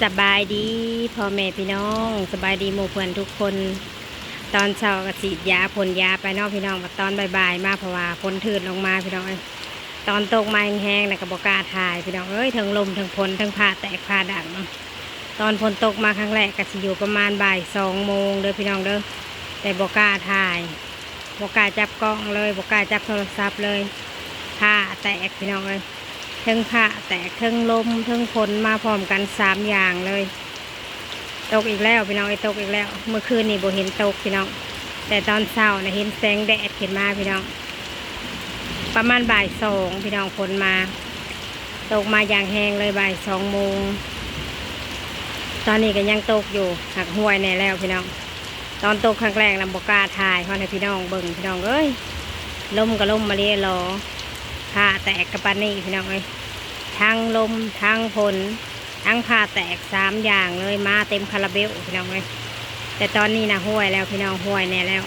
สบายดีพ่อแม่พี่น้องสบายดีหมู่เพื่อนทุกคนตอนเช้าก็ฉีดยาพ่นยาไปเนาะพี่น้องตอนบ่ายๆมาเพราะว่าฝนถืดลงมาพี่น้องตอนตกมาแห้งๆนะก็บอกล้าถ่ายพี่น้องทั้งลมทั้งฝนทั้งผ้าแตกผ้าดังเนาะตอนฝนตกมาครั้งแรกก็สิอยู่ประมาณบ่าย2 โมงเด้อพี่น้องเด้อแต่บอกล้าถ่ายบอกล้าจับกล้องเลยบอกล้าจับโทรศัพท์เลยผ้าแตกพี่น้องทั้งผ้าแตกทั้งลมทั้งฝนมาพร้อมกัน3 อย่างเลยตกอีกแล้วพี่น้องตกอีกแล้วเมื่อคืนนี่บ่เห็นตกพี่น้องแต่ตอนเช้านะเห็นแสงแดดขึ้นมาพี่น้องประมาณบ่าย2พี่น้องฝนมาตกมาอย่างแห้งเลยบ่าย2 โมงตอนนี้ก็ยังตกอยู่หักห้วยแน่แล้วพี่น้องตอนตกครั้งแรกลำบกล้าถ่ายเพราะในพี่น้องเบิ่งพี่น้องลมก็ลมมาเรียรอผ้าแตกกระปานนี่พี่น้องทั้งลมทั้งฝนทั้งผ้าแตก3 อย่างเลยมาเต็มคาราเบลพี่น้องแต่ตอนนี้นะห้วยแล้วพี่น้องห้วยแน่แล้ว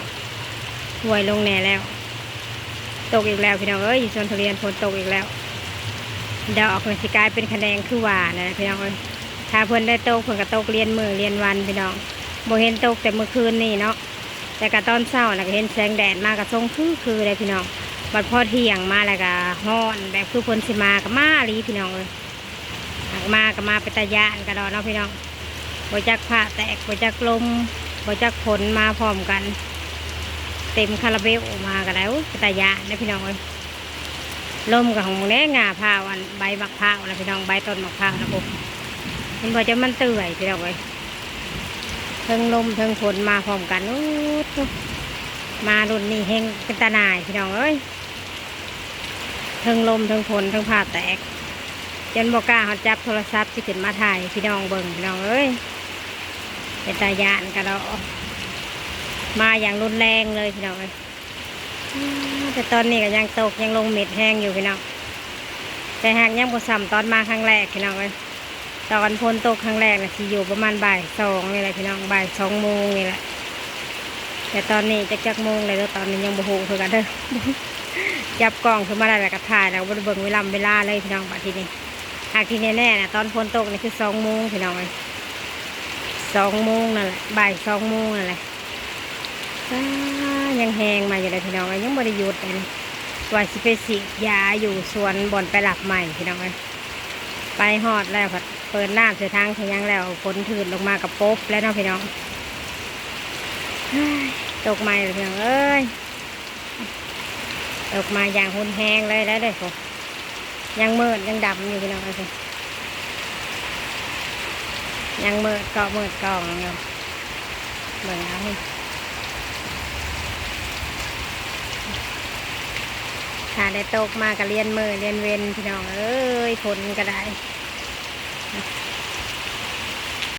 ห้วยลงแน่แล้วตกอีกแล้วพี่น้องอยู่สวนทุเรียนฝนตกอีกแล้วดอกในสิกลายเป็นคะแนนคือว่านะพี่น้องถ้าเพิ่นได้ตกเพิ่นก็ตกเรียนมือเรียนวันพี่น้องบ่เห็นตกแต่เมื่อคืนนี่เนาะแต่ก็ตอนเช้านะก็เห็นแสงแดดมาก็ทรงคือเลยพี่น้องบัดพอเที่ยงมาแล้วก็ฮ้อนแบบคือฝนสิมาก็มาลีพี่น้องมาก็มาไปตะยานกระดอนเนาะพี่น้องบ่จักผ้าแตกบ่จักลมบ่จักฝนมาพร้อมกันเต็มคาราเบลมากันแล้วไปตะยานนะพี่น้องลมกับของแน่งาผ้าวันใบมะพร้าวนะพี่น้องใบต้นมะพร้าวนะผมมันบ่จะมันเตื่อยพี่น้องเทิงลมเทิงฝนมาพร้อมกันมารุ่นนี้เฮงเป็นตาหน่ายพี่น้องเทิงลมเทิงฝนเทิงผ้าแตกจนบอกกล้าเขาจับโทรศัพท์ที่ขึ้นมาถ่ายพี่น้องเบิ่งพี่น้องเป็นตายานกันเรามาอย่างรุนแรงเลยพี่น้องแต่ตอนนี้ก็ยังตกยังลงเม็ดแห้งอยู่พี่น้องแต่หากยังบ่ซ้ำตอนมาครั้งแรกพี่น้องตอนฝนตกครั้งแรกนะที่อยู่ประมาณบ่าย2นี่แหละพี่น้องบ่าย2 โมงนี่แหละแต่ตอนนี้จักโมงเลยแล้วตอนนี้ยังบ่ฮู้คือกันเด้อจับกล้องขึ้นมาได้แล้วก็ถ่ายแล้วบ่ได้เบิ่งเวลาเลยพี่น้องบัดทีนี้หากที่แน่ๆนะตอนฝนตกนี่คือ2 โมงพี่น้อง2 โมงนั่นแหละบ่าย2 โมงนั่นแหละยังแห้งมาอยู่เลยพี่น้องยังไม่ได้หยุดเลยว่าสิไปฉีดยาอยู่สวนบ่อนไปหลับใหม่พี่น้องไปฮอดแล้วผัดเปิดน้ำเสียทางเสียยังแล้วฝนถืนลงมากับป๊บแล้วเนาะพี่น้องตกใหม่เลยพี่น้องตกมาอย่างหุ่นแห้งเลยแล้วเด้อยังมืดยังดำอยู่พี่น้องยังมืดเกาะมืดกองอยู่เหมือนเอาถ้าได้ตกมาก็เรียนมือเรียนเว้นพี่น้องฝนก็ได้